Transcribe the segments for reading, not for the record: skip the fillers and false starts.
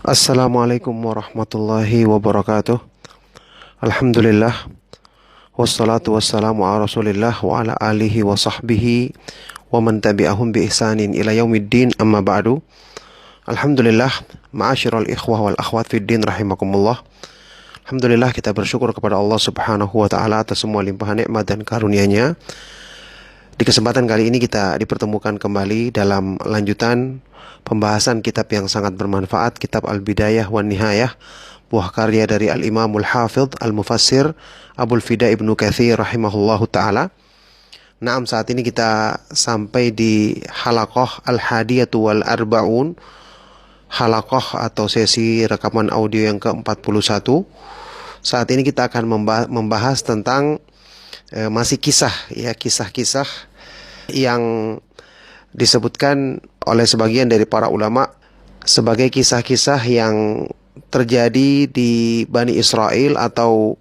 Assalamualaikum warahmatullahi wabarakatuh. Alhamdulillah. Wassalatu wassalamu ala rasulillah wa ala alihi wa sahbihi wa man tabi'ahum bi ihsanin ila yaumiddin, amma ba'du. Alhamdulillah, ma'asyiral ikhwah wal akhwat fid din rahimakumullah. Alhamdulillah, kita bersyukur kepada Allah Subhanahu wa taala atas semua limpahan nikmat dan karunia-Nya. Di kesempatan kali ini kita dipertemukan kembali dalam lanjutan pembahasan kitab yang sangat bermanfaat, kitab Al-Bidayah wan Nihayah, buah karya dari Al-Imamul Hafidh Al-Mufassir Abul Fida Ibnu Katsir rahimahullahu taala. Naam, saat ini kita sampai di halaqah Al-Hadiyatu wal Arba'un, halaqah atau sesi rekaman audio yang ke-41. Saat ini kita akan membahas tentang masih kisah-kisah yang disebutkan oleh sebagian dari para ulama sebagai kisah-kisah yang terjadi di Bani Israel atau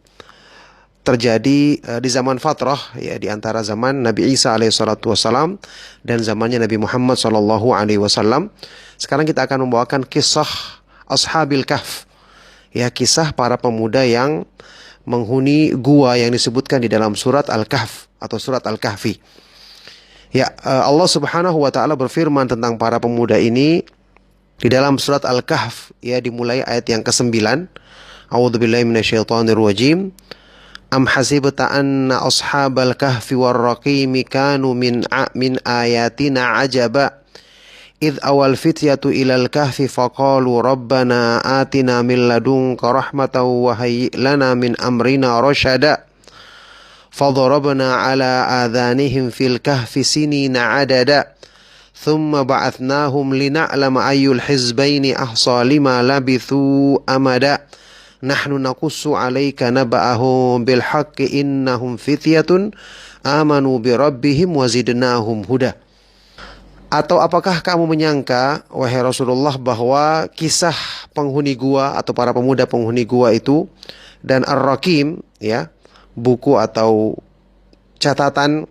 terjadi di zaman fatrah, ya, di antara zaman Nabi Isa alaihissalatu wassalam dan zamannya Nabi Muhammad sallallahu alaihi wasallam. Sekarang kita akan membawakan kisah Ashabil Kahf, ya, kisah para pemuda yang menghuni gua yang disebutkan di dalam surat Al-Kahf atau surat Al-Kahfi. Ya, Allah Subhanahu wa taala berfirman tentang para pemuda ini di dalam surat Al-Kahf, ya, dimulai ayat yang ke-9. A'udzubillahi minasyaitonir rajim. Am hasibta anna ashabal kahfi war-raqimi kanu min ayatina ajaba. Idh awal fityatu ilal kahfi faqalu rabbana atina min ladunka rahmatan wa hayyi lana min amrina rasyada. Fadarabna ala adhanihim fil kahfi sinina adada. Thumma ba'athnahum lina'lama ayyul hizbaini ahsa lima labithu amada. Nahnu naqussu 'alaika naba'ahum bil haqqi innahum fityatun amanu bi rabbihim wa zidnahum huda. Atau apakah kamu menyangka, wahai Rasulullah, bahwa kisah penghuni gua atau para pemuda penghuni gua itu dan Ar-Raqim, ya, buku atau catatan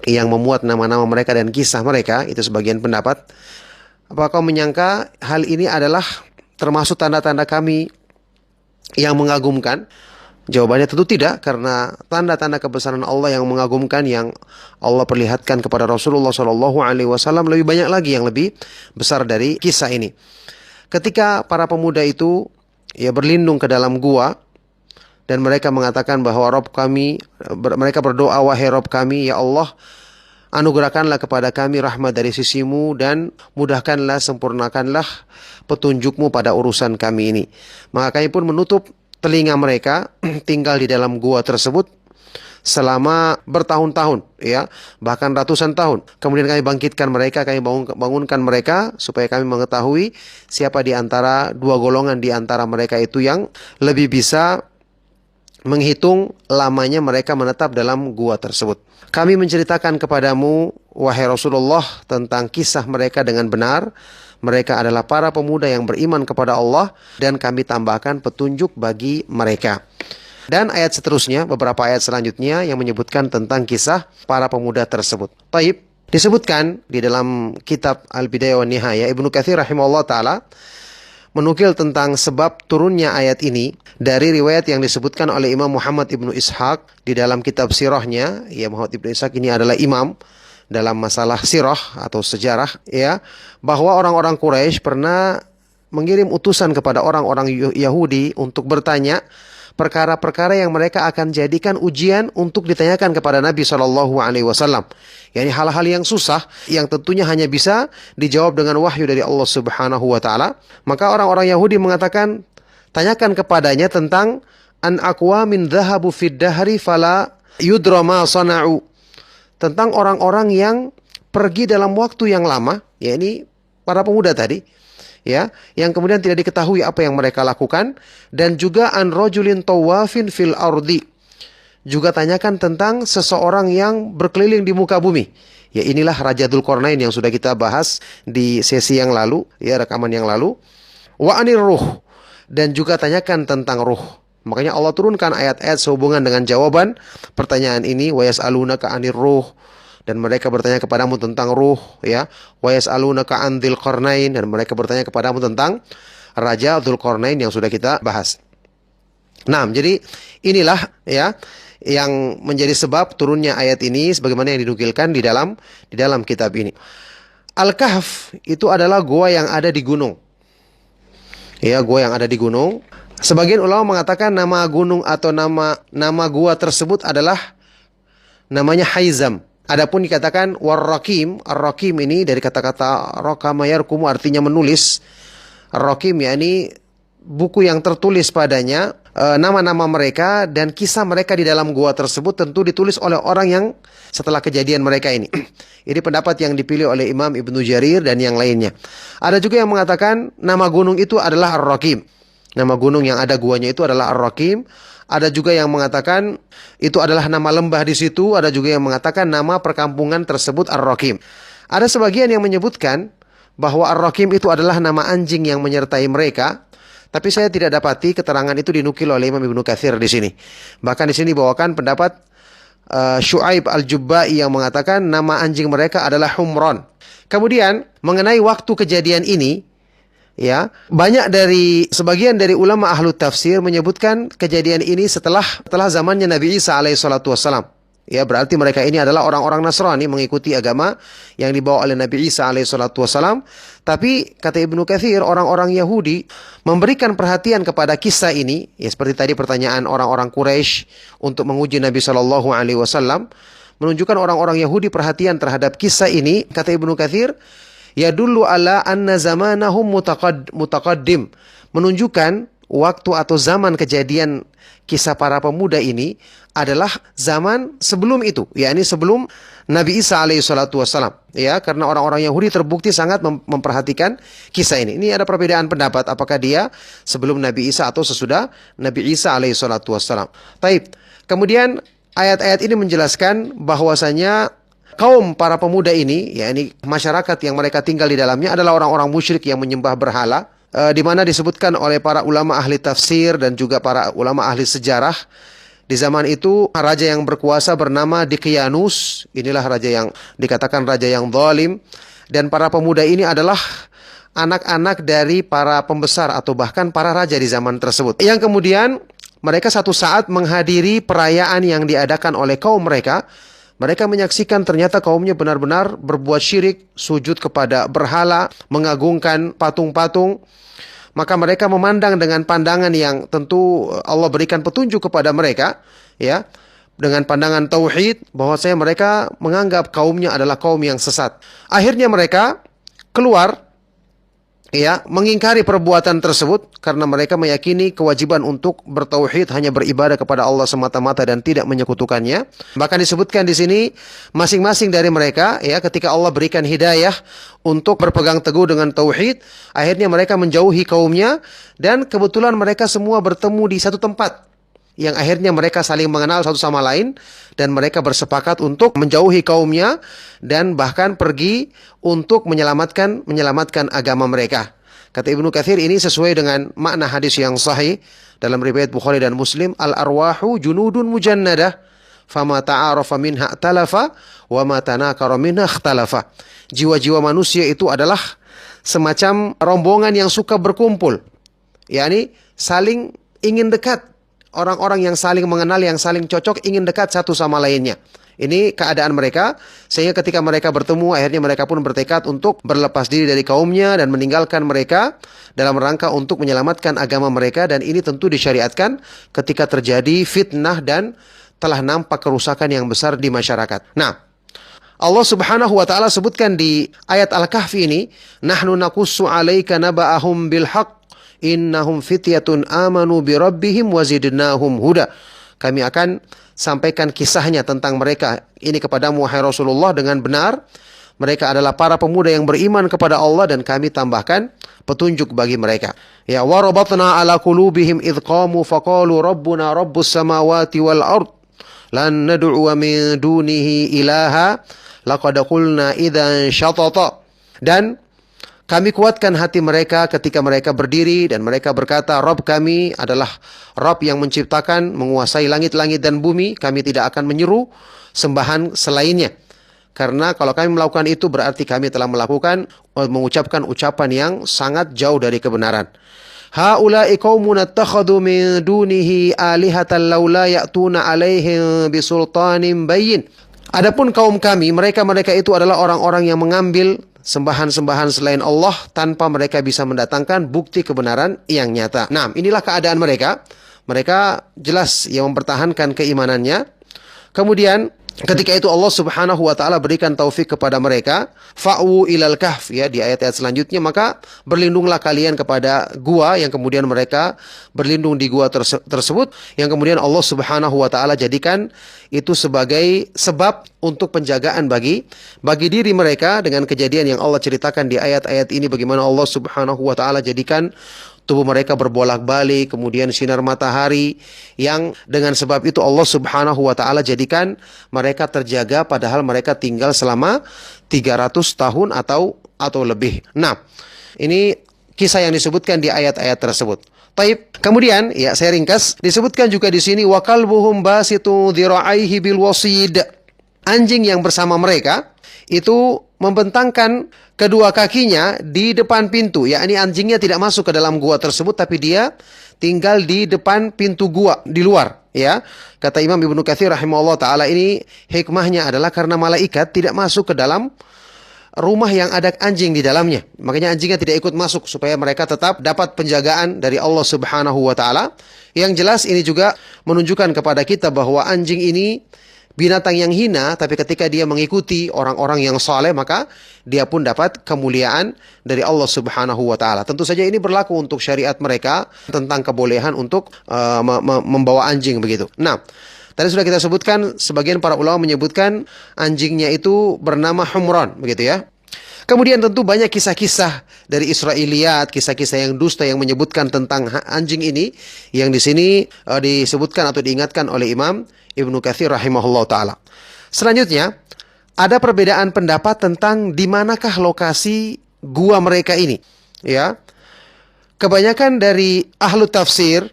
yang memuat nama-nama mereka dan kisah mereka, itu sebagian pendapat. Apakah kau menyangka hal ini adalah termasuk tanda-tanda kami yang mengagumkan? Jawabannya tentu tidak, karena tanda-tanda kebesaran Allah yang mengagumkan yang Allah perlihatkan kepada Rasulullah Shallallahu Alaihi Wasallam lebih banyak lagi, yang lebih besar dari kisah ini. Ketika para pemuda itu, ya, berlindung ke dalam gua dan mereka mengatakan bahwa Rabb kami, mereka berdoa, wahai Rabb kami, ya Allah, anugerahkanlah kepada kami rahmat dari sisimu dan mudahkanlah, sempurnakanlah petunjukmu pada urusan kami ini. Maka kami pun menutup telinga mereka, tinggal di dalam gua tersebut selama bertahun-tahun, ya, bahkan ratusan tahun. Kemudian kami bangkitkan mereka, kami bangunkan mereka supaya kami mengetahui siapa di antara dua golongan di antara mereka itu yang lebih bisa menghitung lamanya mereka menetap dalam gua tersebut. Kami menceritakan kepadamu, wahai Rasulullah, tentang kisah mereka dengan benar. Mereka adalah para pemuda yang beriman kepada Allah dan kami tambahkan petunjuk bagi mereka. Dan ayat seterusnya, beberapa ayat selanjutnya yang menyebutkan tentang kisah para pemuda tersebut. Taib, disebutkan di dalam kitab Al-Bidayah wan Nihayah, Ibnu Katsir rahimahullah ta'ala menukil tentang sebab turunnya ayat ini dari riwayat yang disebutkan oleh Imam Muhammad Ibnu Ishaq di dalam kitab sirahnya. Ya, Muhammad Ibnu Ishaq ini adalah imam dalam masalah sirah atau sejarah, ya, bahwa orang-orang Quraisy pernah mengirim utusan kepada orang-orang Yahudi untuk bertanya perkara-perkara yang mereka akan jadikan ujian untuk ditanyakan kepada Nabi Shallallahu Alaihi Wasallam. Yani hal-hal yang susah yang tentunya hanya bisa dijawab dengan wahyu dari Allah Subhanahu Wa Taala. Maka orang-orang Yahudi mengatakan, tanyakan kepadanya tentang an aqwa min dhahabu fid dahri fala yudra ma sana'u, tentang orang-orang yang pergi dalam waktu yang lama, yakni para pemuda tadi, ya, yang kemudian tidak diketahui apa yang mereka lakukan. Dan juga an rajulin tawafin fil ardi, juga tanyakan tentang seseorang yang berkeliling di muka bumi. Ya, inilah Raja Dzulqarnain yang sudah kita bahas di sesi yang lalu, ya, rekaman yang lalu. Wa anir ruh, dan juga tanyakan tentang ruh. Makanya Allah turunkan ayat-ayat sehubungan dengan jawaban pertanyaan ini. Wa yas'alunaka 'anir ruh, dan mereka bertanya kepadamu tentang ruh, ya. Wa yas'alunaka 'an dzil qarnain, dan mereka bertanya kepadamu tentang Raja Dzulqarnain yang sudah kita bahas. Nah, jadi inilah ya yang menjadi sebab turunnya ayat ini sebagaimana yang dinukilkan di dalam kitab ini. Al-Kahf itu adalah gua yang ada di gunung. Ya, gua yang ada di gunung. Sebagian ulama mengatakan nama gunung atau nama gua tersebut adalah namanya Haizam. Adapun dikatakan War-Rakim, Ar-Rakim ini dari kata-kata Rakama yarkumu artinya menulis. Ar-Rakim yakni buku yang tertulis padanya nama-nama mereka dan kisah mereka di dalam gua tersebut tentu ditulis oleh orang yang setelah kejadian mereka ini. Ini pendapat yang dipilih oleh Imam Ibnu Jarir dan yang lainnya. Ada juga yang mengatakan nama gunung itu adalah Ar-Rakim. Nama gunung yang ada guanya itu adalah Ar-Rakim. Ada juga yang mengatakan itu adalah nama lembah di situ. Ada juga yang mengatakan nama perkampungan tersebut Ar-Rakim. Ada sebagian yang menyebutkan bahwa Ar-Rakim itu adalah nama anjing yang menyertai mereka. Tapi saya tidak dapati keterangan itu dinukil oleh Imam Ibnu Katsir di sini. Bahkan di sini dibawakan pendapat Syu'aib Al-Jubba'i yang mengatakan nama anjing mereka adalah Humron. Kemudian mengenai waktu kejadian ini, ya sebagian dari ulama ahlu tafsir menyebutkan kejadian ini setelah zamannya Nabi Isa alaihissalatu wassalam. Ya, berarti mereka ini adalah orang-orang Nasrani mengikuti agama yang dibawa oleh Nabi Isa alaihissalatu wassalam. Tapi kata Ibnu Katsir, orang-orang Yahudi memberikan perhatian kepada kisah ini, ya seperti tadi pertanyaan orang-orang Quraisy untuk menguji Nabi sallallahu alaihi wasallam, menunjukkan orang-orang Yahudi perhatian terhadap kisah ini. Kata Ibnu Katsir, yadullu ala anna zamanahum mutaqaddim, menunjukkan waktu atau zaman kejadian kisah para pemuda ini adalah zaman sebelum itu, yakni sebelum Nabi Isa alaihissalatu wassalam. Ya, karena orang-orang Yahudi terbukti sangat memperhatikan kisah ini. Ini ada perbedaan pendapat apakah dia sebelum Nabi Isa atau sesudah Nabi Isa alaihissalatu wassalam. Taib. Kemudian ayat-ayat ini menjelaskan bahwasanya kaum para pemuda ini, yakni masyarakat yang mereka tinggal di dalamnya adalah orang-orang musyrik yang menyembah berhala. Di mana disebutkan oleh para ulama ahli tafsir dan juga para ulama ahli sejarah, di zaman itu raja yang berkuasa bernama Dqiyanus. Inilah raja yang dikatakan raja yang zalim, dan para pemuda ini adalah anak-anak dari para pembesar atau bahkan para raja di zaman tersebut, yang kemudian mereka satu saat menghadiri perayaan yang diadakan oleh kaum mereka. Mereka menyaksikan ternyata kaumnya benar-benar berbuat syirik, sujud kepada berhala, mengagungkan patung-patung. Maka mereka memandang dengan pandangan yang tentu Allah berikan petunjuk kepada mereka, ya, dengan pandangan tauhid, bahwasanya mereka menganggap kaumnya adalah kaum yang sesat. Akhirnya mereka keluar, ya, mengingkari perbuatan tersebut karena mereka meyakini kewajiban untuk bertauhid, hanya beribadah kepada Allah semata-mata dan tidak menyekutukannya. Bahkan disebutkan di sini masing-masing dari mereka, ya, ketika Allah berikan hidayah untuk berpegang teguh dengan tauhid, akhirnya mereka menjauhi kaumnya dan kebetulan mereka semua bertemu di satu tempat yang akhirnya mereka saling mengenal satu sama lain dan mereka bersepakat untuk menjauhi kaumnya dan bahkan pergi untuk menyelamatkan agama mereka. Kata Ibnu Katsir, ini sesuai dengan makna hadis yang sahih dalam riwayat Bukhari dan Muslim, al-arwahu junudun mujannadah fama ta'arafa minha talafa wa ma tanakara minha ikhtalafa. Jiwa-jiwa manusia itu adalah semacam rombongan yang suka berkumpul, yakni saling ingin dekat. Orang-orang yang saling mengenal, yang saling cocok, ingin dekat satu sama lainnya. Ini keadaan mereka, sehingga ketika mereka bertemu, akhirnya mereka pun bertekad untuk berlepas diri dari kaumnya dan meninggalkan mereka dalam rangka untuk menyelamatkan agama mereka. Dan ini tentu disyariatkan ketika terjadi fitnah dan telah nampak kerusakan yang besar di masyarakat. Nah, Allah subhanahu wa ta'ala sebutkan di ayat Al-Kahfi ini, nahnu naqussu alaika naba'ahum bilhaq innahum fityatun amanu bi rabbihim wazidnahum huda. Kami akan sampaikan kisahnya tentang mereka ini kepadamu wahai Rasulullah dengan benar. Mereka adalah para pemuda yang beriman kepada Allah dan kami tambahkan petunjuk bagi mereka. Ya, wa rabatna ala qulubihim idh qamu faqalu rabbuna rabbus samawati wal ard lan nad'u min dunihi ilaha laqad qulna idzan syatata. Dan kami kuatkan hati mereka ketika mereka berdiri dan mereka berkata, Rabb kami adalah Rabb yang menciptakan, menguasai langit-langit dan bumi. Kami tidak akan menyeru sembahan selainnya. Karena kalau kami melakukan itu berarti kami telah mengucapkan ucapan yang sangat jauh dari kebenaran. Haula'i qaumun attakhadhu min dunihi alihatan laula ya'tuna 'alaihim bisultanin bayyin. Adapun kaum kami, mereka itu adalah orang-orang yang mengambil sembahan-sembahan selain Allah tanpa mereka bisa mendatangkan bukti kebenaran yang nyata. Nah, inilah keadaan mereka. Mereka jelas yang mempertahankan keimanannya. Kemudian ketika itu Allah Subhanahu wa taala berikan taufik kepada mereka, fa'u ilal kahf, ya, di ayat-ayat selanjutnya, maka berlindunglah kalian kepada gua, yang kemudian mereka berlindung di gua tersebut, yang kemudian Allah Subhanahu wa taala jadikan itu sebagai sebab untuk penjagaan bagi diri mereka, dengan kejadian yang Allah ceritakan di ayat-ayat ini, bagaimana Allah Subhanahu wa taala jadikan tubuh mereka berbolak-balik, kemudian sinar matahari, yang dengan sebab itu Allah Subhanahu wa taala jadikan mereka terjaga padahal mereka tinggal selama 300 tahun atau lebih. Nah, ini kisah yang disebutkan di ayat-ayat tersebut. Taib. Kemudian, ya, saya ringkas, disebutkan juga di sini wa kalbuhum basitu dhira'aihi bil wasid. Anjing yang bersama mereka itu membentangkan kedua kakinya di depan pintu, yakni anjingnya tidak masuk ke dalam gua tersebut, tapi dia tinggal di depan pintu gua di luar, ya. Kata Imam Ibnu Katsir rahimahullah taala, ini hikmahnya adalah karena malaikat tidak masuk ke dalam rumah yang ada anjing di dalamnya. Makanya anjingnya tidak ikut masuk supaya mereka tetap dapat penjagaan dari Allah Subhanahu wa taala. Yang jelas ini juga menunjukkan kepada kita bahwa anjing ini binatang yang hina, tapi ketika dia mengikuti orang-orang yang saleh, maka dia pun dapat kemuliaan dari Allah Subhanahu wa taala. Tentu saja ini berlaku untuk syariat mereka tentang kebolehan untuk membawa anjing begitu. Nah, tadi sudah kita sebutkan, sebagian para ulama menyebutkan anjingnya itu bernama Humran, begitu ya. Kemudian tentu banyak kisah-kisah dari Israiliyat, kisah-kisah yang dusta yang menyebutkan tentang anjing ini, yang di sini disebutkan atau diingatkan oleh Imam Ibnu Katsir rahimahullah taala. Selanjutnya, ada perbedaan pendapat tentang di manakah lokasi gua mereka ini, ya. Kebanyakan dari ahlu tafsir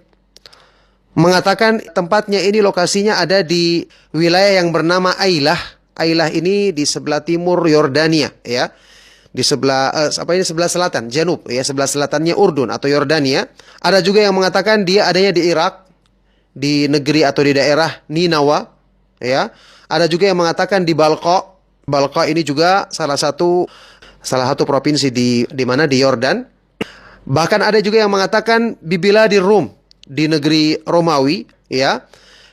mengatakan tempatnya ini, lokasinya ada di wilayah yang bernama Ailah. Ailah ini di sebelah timur Yordania, ya. Di sebelah sebelah selatan, Janub, ya, sebelah selatannya Urdun atau Yordania. Ada juga yang mengatakan dia adanya di Irak, di negeri atau di daerah Ninawa, ya. Ada juga yang mengatakan di Balqa. Balqa ini juga salah satu provinsi di mana, di Yordan. Bahkan ada juga yang mengatakan Bibila di Rum, di negeri Romawi, ya.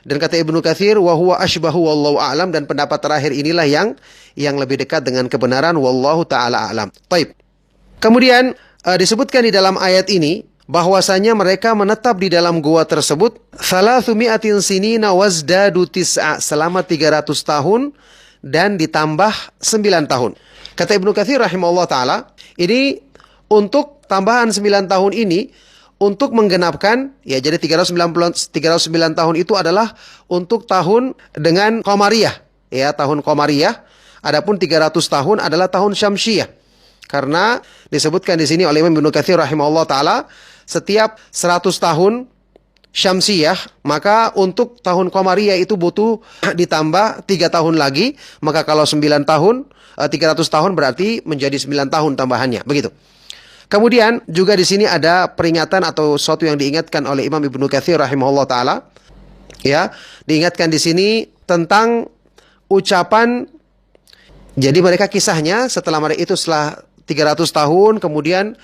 Dan kata Ibnu Katsir, wa huwa ashbahu wallahu a'lam, dan pendapat terakhir inilah yang lebih dekat dengan kebenaran, wallahu taala a'lam. Baik. Kemudian disebutkan di dalam ayat ini bahwasanya mereka menetap di dalam gua tersebut 300 sinina wazdadu tis'a, selama 300 tahun dan ditambah 9 tahun. Kata Ibnu Katsir rahimahullah taala, ini untuk tambahan 9 tahun ini untuk menggenapkan, ya, jadi 309 tahun itu adalah untuk tahun dengan Qamariyah, ya, tahun Qamariyah. Adapun 300 tahun adalah tahun Syamsiyah. Karena disebutkan di sini oleh Imam Ibnu Katsir rahimahullah taala, setiap 100 tahun Syamsiyah, maka untuk tahun Qamariyah itu butuh ditambah 3 tahun lagi. Maka kalau 9 tahun, 300 tahun berarti menjadi 9 tahun tambahannya, begitu. Kemudian juga di sini ada peringatan atau sesuatu yang diingatkan oleh Imam Ibnu Katsir rahimahullah taala, ya, diingatkan di sini tentang ucapan. Jadi mereka kisahnya setelah 300 tahun, kemudian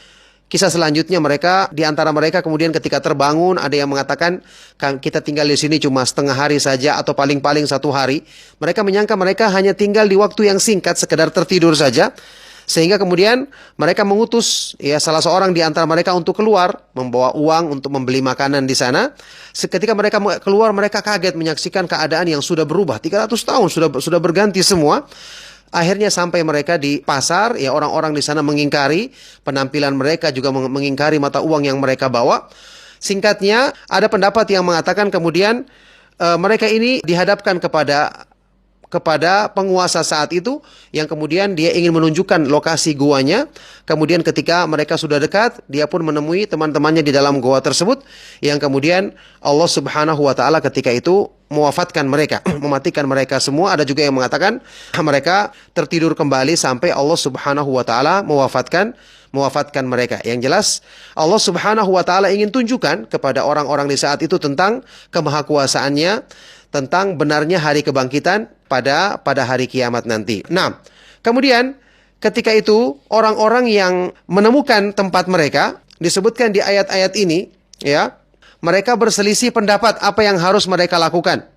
kisah selanjutnya mereka, di antara mereka kemudian ketika terbangun, ada yang mengatakan kita tinggal di sini cuma setengah hari saja atau paling-paling 1 hari. Mereka menyangka mereka hanya tinggal di waktu yang singkat, sekedar tertidur saja. Sehingga kemudian mereka mengutus, ya, salah seorang di antara mereka untuk keluar membawa uang untuk membeli makanan di sana. Ketika mereka keluar, mereka kaget menyaksikan keadaan yang sudah berubah. 300 tahun sudah berganti semua. Akhirnya sampai mereka di pasar, ya, orang-orang di sana mengingkari penampilan mereka, juga mengingkari mata uang yang mereka bawa. Singkatnya, ada pendapat yang mengatakan kemudian mereka ini dihadapkan kepada penguasa saat itu, yang kemudian dia ingin menunjukkan lokasi guanya. Kemudian ketika mereka sudah dekat, dia pun menemui teman-temannya di dalam gua tersebut, yang kemudian Allah Subhanahu wa taala ketika itu mewafatkan mereka, mematikan mereka semua. Ada juga yang mengatakan mereka tertidur kembali sampai Allah Subhanahu wa taala mewafatkan mewafatkan mereka. Yang jelas Allah Subhanahu wa taala ingin tunjukkan kepada orang-orang di saat itu tentang kemahakuasaannya, tentang benarnya hari kebangkitan pada hari kiamat nanti. Nah, kemudian ketika itu orang-orang yang menemukan tempat mereka disebutkan di ayat-ayat ini, ya, mereka berselisih pendapat apa yang harus mereka lakukan.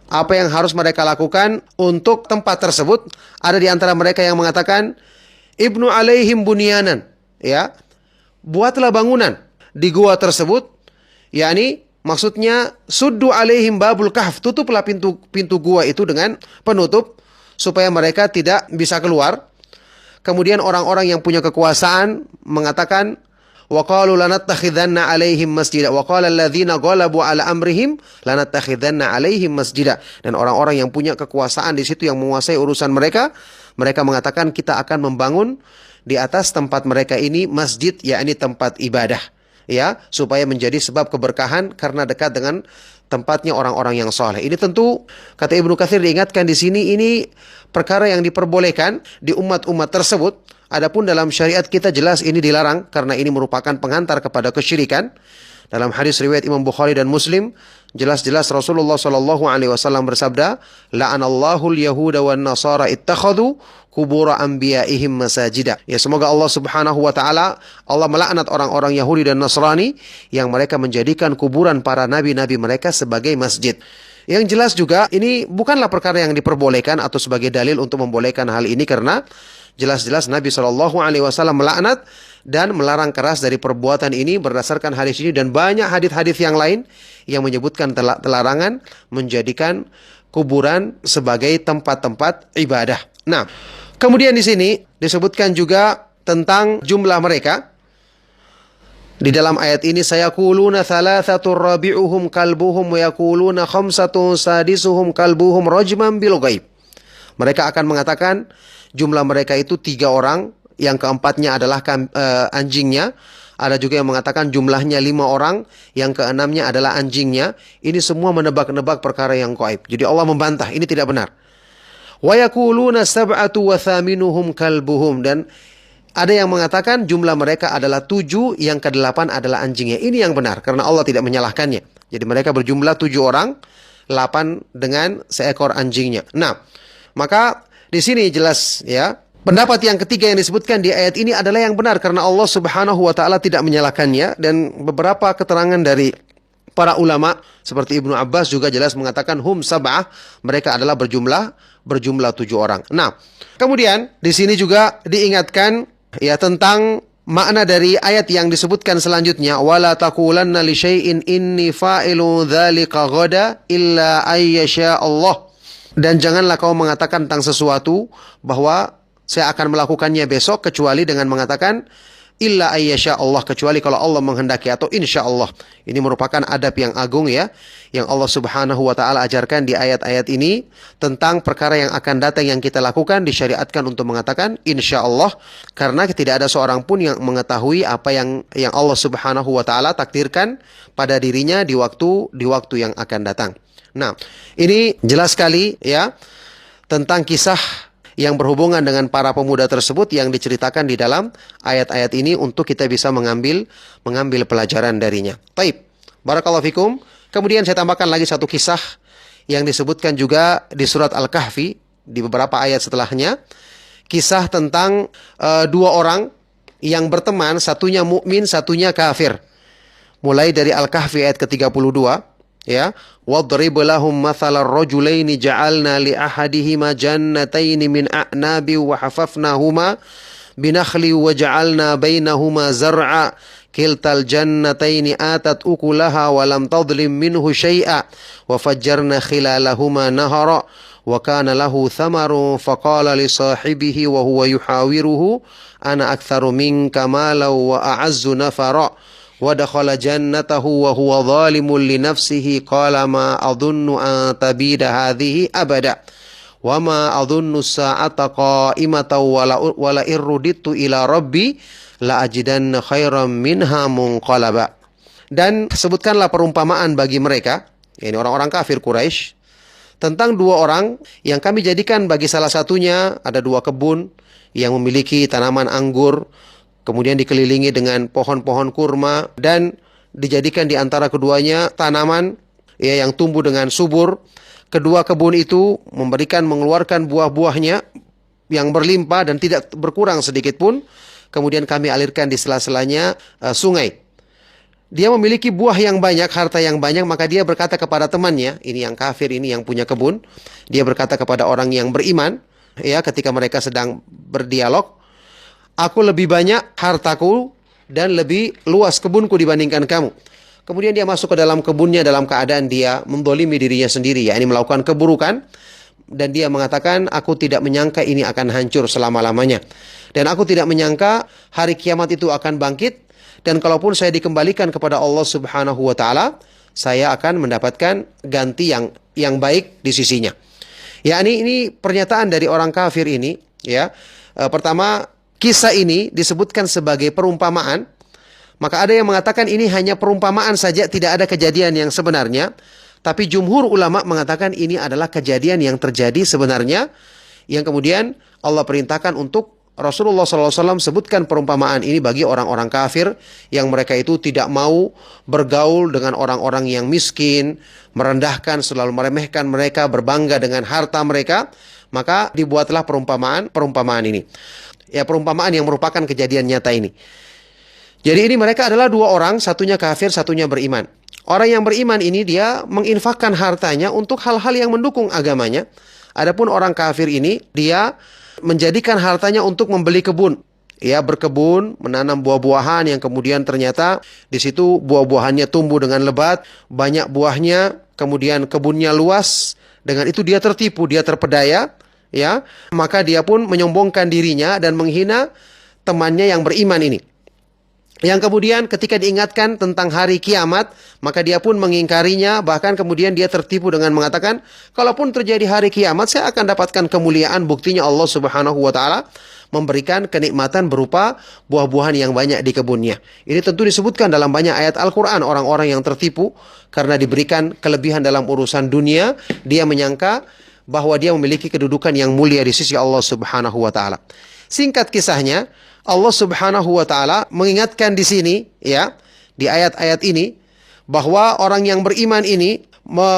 Apa yang harus mereka lakukan untuk tempat tersebut? Ada di antara mereka yang mengatakan, Ibnu alaihim bunyanan, ya, buatlah bangunan di gua tersebut, yakni maksudnya suddu alaihim babul kahf, tutuplah pintu gua itu dengan penutup supaya mereka tidak bisa keluar. Kemudian orang-orang yang punya kekuasaan mengatakan, wa qalu lanattakhidanna alaihim masjida wa qala alladziina ghalabu ala amrihim lanattakhidanna alaihim masjida. Dan orang-orang yang punya kekuasaan di situ yang menguasai urusan mereka mengatakan kita akan membangun di atas tempat mereka ini masjid, yakni tempat ibadah, ya, supaya menjadi sebab keberkahan karena dekat dengan tempatnya orang-orang yang saleh. Ini tentu kata Ibnu Katsir diingatkan di sini, ini perkara yang diperbolehkan di umat-umat tersebut. Adapun dalam syariat kita jelas ini dilarang karena ini merupakan pengantar kepada kesyirikan. Dalam hadis riwayat Imam Bukhari dan Muslim, jelas-jelas Rasulullah sallallahu alaihi wasallam bersabda, la'anallahu al-yahuda wan nasara ittakhadhu qubur anbiya'ihim masajida. Ya, semoga Allah Subhanahu wa taala, Allah melaknat orang-orang Yahudi dan Nasrani yang mereka menjadikan kuburan para nabi-nabi mereka sebagai masjid. Yang jelas juga ini bukanlah perkara yang diperbolehkan atau sebagai dalil untuk membolehkan hal ini, karena jelas-jelas Nabi Shallallahu Alaihi Wasallam melaknat dan melarang keras dari perbuatan ini berdasarkan hadis ini dan banyak hadis-hadis yang lain yang menyebutkan larangan menjadikan kuburan sebagai tempat-tempat ibadah. Nah, kemudian di sini disebutkan juga tentang jumlah mereka. Di dalam ayat ini, sayaquluna thalathatur rabi'uhum kalbuhum wa yaquluna khamsatun sadisuhum kalbuhum rajman bil ghaib. Mereka akan mengatakan jumlah mereka itu 3 orang, yang keempatnya adalah anjingnya. Ada juga yang mengatakan jumlahnya 5 orang, yang keenamnya adalah anjingnya. Ini semua menebak-nebak perkara yang gaib. Jadi Allah membantah, ini tidak benar. Wa yaquluna sab'atu wa thaminuhum kalbuhum, dan ada yang mengatakan jumlah mereka adalah 7, yang ke-8 adalah anjingnya. Ini yang benar, karena Allah tidak menyalahkannya. Jadi mereka berjumlah 7 orang, 8 dengan seekor anjingnya. Nah, maka di sini jelas, ya, pendapat yang ketiga yang disebutkan di ayat ini adalah yang benar, karena Allah Subhanahu wa taala tidak menyalahkannya. Dan beberapa keterangan dari para ulama seperti Ibnu Abbas juga jelas mengatakan hum sab'ah, mereka adalah berjumlah 7 orang. Nah, kemudian di sini juga diingatkan, ya, tentang makna dari ayat yang disebutkan selanjutnya, wala taqulanna li syai'in inni fa'ilu dzalika ghada illa ayyasha Allah. Dan janganlah kau mengatakan tentang sesuatu bahwa saya akan melakukannya besok kecuali dengan mengatakan illa ayyasha Allah, kecuali kalau Allah menghendaki, atau insya Allah. Ini merupakan adab yang agung, ya, yang Allah Subhanahu wa taala ajarkan di ayat-ayat ini tentang perkara yang akan datang yang kita lakukan, disyariatkan untuk mengatakan insya Allah, karena tidak ada seorang pun yang mengetahui apa yang Allah Subhanahu wa taala takdirkan pada dirinya di waktu yang akan datang. Nah, ini jelas sekali, ya, tentang kisah yang berhubungan dengan para pemuda tersebut yang diceritakan di dalam ayat-ayat ini untuk kita bisa mengambil pelajaran darinya. Baik, barakallahu fikum. Kemudian saya tambahkan lagi satu kisah yang disebutkan juga di surat Al-Kahfi di beberapa ayat setelahnya. Kisah tentang 2 orang yang berteman, satunya mukmin, satunya kafir. Mulai dari Al-Kahfi ayat ke-32, ya, wadrib lahum mathalar rajulaini ja'alna li ahadihima jannataini min a'nabi wa hafafnahuma binakhli wa ja'alna bainahuma zar'a kiltal jannataini atat ukulaha wa lam tadlim minhu syai'a wa fajjarna khilalahuma nahara wa kana lahu thamarun faqala li sahibihi wa huwa yuhawiruhu ana aktharu minka malan wa a'azzu nafara wa dakhala jannatahu wa huwa zalimun li nafsihi qala ma adhunnu an tabida hadhihi abada wa ma adhunnu as-sa'ata qa'imatan wa la irruditu ila rabbi la ajidanna khairan minha munqalaba. Dan sebutkanlah perumpamaan bagi mereka, yakni orang-orang kafir Quraisy, tentang 2 orang yang kami jadikan bagi salah satunya ada 2 kebun yang memiliki tanaman anggur, kemudian dikelilingi dengan pohon-pohon kurma, dan dijadikan di antara keduanya tanaman ya yang tumbuh dengan subur. Kedua kebun itu mengeluarkan buah-buahnya yang berlimpah dan tidak berkurang sedikit pun. Kemudian kami alirkan di sela-selanya sungai. Dia memiliki buah yang banyak, harta yang banyak, maka dia berkata kepada temannya, ini yang kafir, ini yang punya kebun. Dia berkata kepada orang yang beriman, ya, ketika mereka sedang berdialog, aku lebih banyak hartaku dan lebih luas kebunku dibandingkan kamu. Kemudian dia masuk ke dalam kebunnya dalam keadaan dia mendolimi dirinya sendiri, yakni melakukan keburukan. Dan dia mengatakan, aku tidak menyangka ini akan hancur selama-lamanya. Dan aku tidak menyangka hari kiamat itu akan bangkit. Dan kalaupun saya dikembalikan kepada Allah Subhanahu wa Ta'ala, saya akan mendapatkan ganti yang baik di sisinya. Ya, ini pernyataan dari orang kafir ini. Ya, pertama, kisah ini disebutkan sebagai perumpamaan. Maka ada yang mengatakan ini hanya perumpamaan saja, tidak ada kejadian yang sebenarnya. Tapi jumhur ulama mengatakan ini adalah kejadian yang terjadi sebenarnya, yang kemudian Allah perintahkan untuk Rasulullah SAW sebutkan perumpamaan ini bagi orang-orang kafir yang mereka itu tidak mau bergaul dengan orang-orang yang miskin, merendahkan, selalu meremehkan mereka, berbangga dengan harta mereka. Maka dibuatlah perumpamaan ini. Ya, perumpamaan yang merupakan kejadian nyata ini. Jadi ini mereka adalah dua orang, satunya kafir, satunya beriman. Orang yang beriman ini dia menginfakkan hartanya untuk hal-hal yang mendukung agamanya. Adapun orang kafir ini dia menjadikan hartanya untuk membeli kebun. Ya, berkebun, menanam buah-buahan yang kemudian ternyata di situ buah-buahannya tumbuh dengan lebat, banyak buahnya, kemudian kebunnya luas. Dengan itu dia tertipu, dia terpedaya, ya. Maka dia pun menyombongkan dirinya dan menghina temannya yang beriman ini. Yang kemudian ketika diingatkan tentang hari kiamat, maka dia pun mengingkarinya, bahkan kemudian dia tertipu dengan mengatakan, kalaupun terjadi hari kiamat, saya akan dapatkan kemuliaan. Buktinya Allah Subhanahu wa Ta'ala memberikan kenikmatan berupa buah-buahan yang banyak di kebunnya. Ini tentu disebutkan dalam banyak ayat Al-Quran. Orang-orang yang tertipu karena diberikan kelebihan dalam urusan dunia, dia menyangka bahwa dia memiliki kedudukan yang mulia di sisi Allah Subhanahu wa Ta'ala. Singkat kisahnya, Allah Subhanahu wa Ta'ala mengingatkan di sini, ya, di ayat-ayat ini, bahwa orang yang beriman ini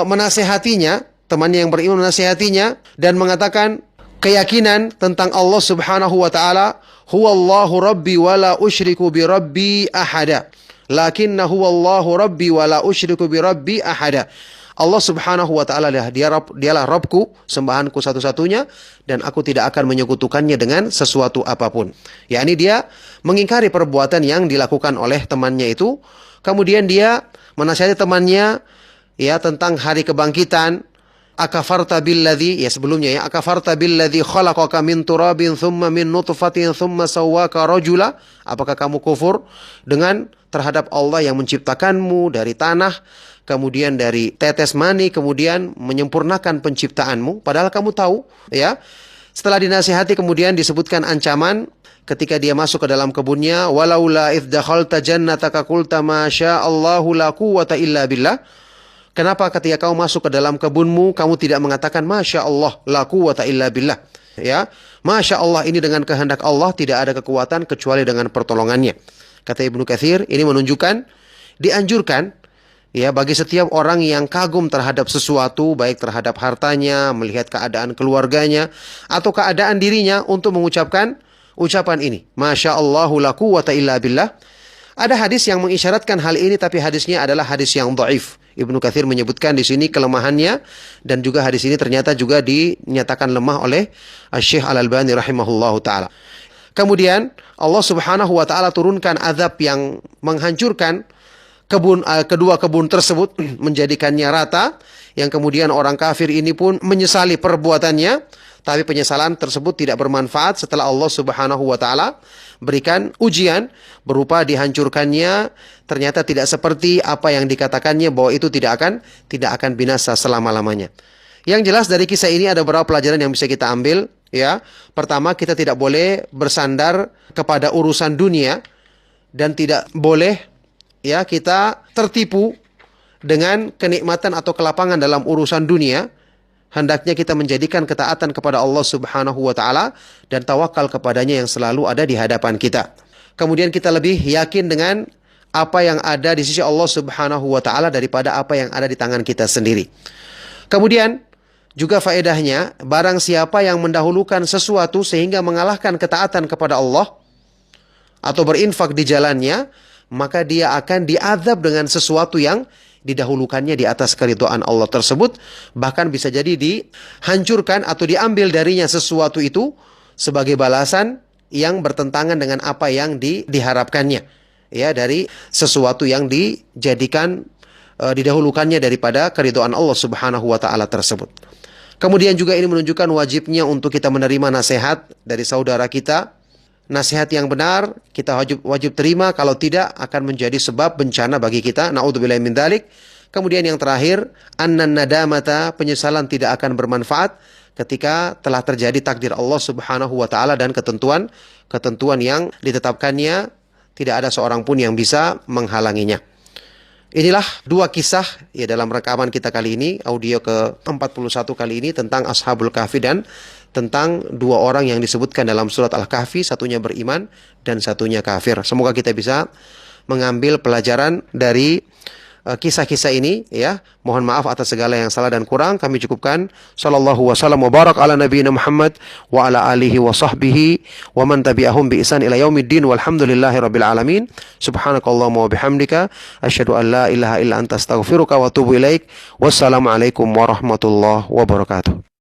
menasehatinya, temannya yang beriman menasehatinya, dan mengatakan keyakinan tentang Allah Subhanahu wa Ta'ala, huwallahu rabbi wa la usyriku bi rabbi ahada, lakinna huwallahu rabbi wa la usyriku bi rabbi ahada. Allah Subhanahu wa Ta'ala dialah Rabbku, sembahanku satu-satunya, dan aku tidak akan menyekutukannya dengan sesuatu apapun. Yakni dia mengingkari perbuatan yang dilakukan oleh temannya itu. Kemudian dia menasihati temannya, ya, tentang hari kebangkitan. Akafarta billadzi, ya sebelumnya, ya, akafarta billadzi khalaqaka min turabin thumma min nutfatin thumma sawwaka rajula. Apakah kamu kufur dengan terhadap Allah yang menciptakanmu dari tanah, kemudian dari tetes mani, kemudian menyempurnakan penciptaanmu, padahal kamu tahu, ya. Setelah dinasihati kemudian disebutkan ancaman ketika dia masuk ke dalam kebunnya, walaula idh dakhalta jannataka qulta ma sya'allahu la quwwata illa billah. Kenapa ketika kamu masuk ke dalam kebunmu kamu tidak mengatakan masya Allah la quwwata illa billah, ya. Masya Allah, ini dengan kehendak Allah, tidak ada kekuatan kecuali dengan pertolongannya. Kata Ibnu Katsir, ini menunjukkan dianjurkan, ya, bagi setiap orang yang kagum terhadap sesuatu, baik terhadap hartanya, melihat keadaan keluarganya, atau keadaan dirinya, untuk mengucapkan ucapan ini, Masya Allahu la quwwata illa billah. Ada hadis yang mengisyaratkan hal ini, tapi hadisnya adalah hadis yang dhaif. Ibnu Katsir menyebutkan di sini kelemahannya, dan juga hadis ini ternyata juga dinyatakan lemah oleh Syekh Al-Albani rahimahullahu ta'ala. Kemudian Allah Subhanahu wa Ta'ala turunkan azab yang menghancurkan kedua kebun tersebut, menjadikannya rata, yang kemudian orang kafir ini pun menyesali perbuatannya, tapi penyesalan tersebut tidak bermanfaat setelah Allah Subhanahu wa Ta'ala berikan ujian berupa dihancurkannya. Ternyata tidak seperti apa yang dikatakannya, bahwa itu tidak akan binasa selama-lamanya. Yang jelas dari kisah ini ada beberapa pelajaran yang bisa kita ambil, ya. Pertama, kita tidak boleh bersandar kepada urusan dunia, dan tidak boleh, ya, kita tertipu dengan kenikmatan atau kelapangan dalam urusan dunia. Hendaknya kita menjadikan ketaatan kepada Allah Subhanahu wa Ta'ala dan tawakal kepadanya yang selalu ada di hadapan kita. kemudian kita lebih yakin dengan apa yang ada di sisi Allah Subhanahu wa taala daripada apa yang ada di tangan kita sendiri. Kemudian juga faedahnya, barang siapa yang mendahulukan sesuatu sehingga mengalahkan ketaatan kepada Allah atau berinfak di jalannya, maka dia akan diazab dengan sesuatu yang didahulukannya di atas keridhaan Allah tersebut. Bahkan bisa jadi dihancurkan atau diambil darinya sesuatu itu sebagai balasan yang bertentangan dengan apa yang diharapkannya, ya, dari sesuatu yang dijadikan didahulukannya daripada keridhaan Allah Subhanahu wa taala tersebut. Kemudian juga ini menunjukkan wajibnya untuk kita menerima nasihat dari saudara kita. Nasihat yang benar kita wajib terima, kalau tidak akan menjadi sebab bencana bagi kita. Na'udzubillahi min dzalik. Kemudian yang terakhir, annan nadamata, penyesalan tidak akan bermanfaat ketika telah terjadi takdir Allah Subhanahu wa taala dan ketentuan yang ditetapkannya, tidak ada seorang pun yang bisa menghalanginya. Inilah dua kisah ya dalam rekaman kita kali ini, audio ke-41 kali ini, tentang Ashabul Kahfi dan tentang dua orang yang disebutkan dalam surat Al-Kahfi, satunya beriman dan satunya kafir. Semoga kita bisa mengambil pelajaran dari kisah-kisah ini, ya. Mohon maaf atas segala yang salah dan kurang. Kami cukupkan. Sallallahu wasallam wa barak ala nabiyina Muhammad wa ala alihi wa sahbihi wa man tabi'ahum bi ihsan ila yaumiddin walhamdulillahi rabbil alamin. Subhanakallahumma wa bihamdika asyhadu an la ilaha illa anta astaghfiruka wa atubu ilaik. Wassalamualaikum warahmatullahi wabarakatuh.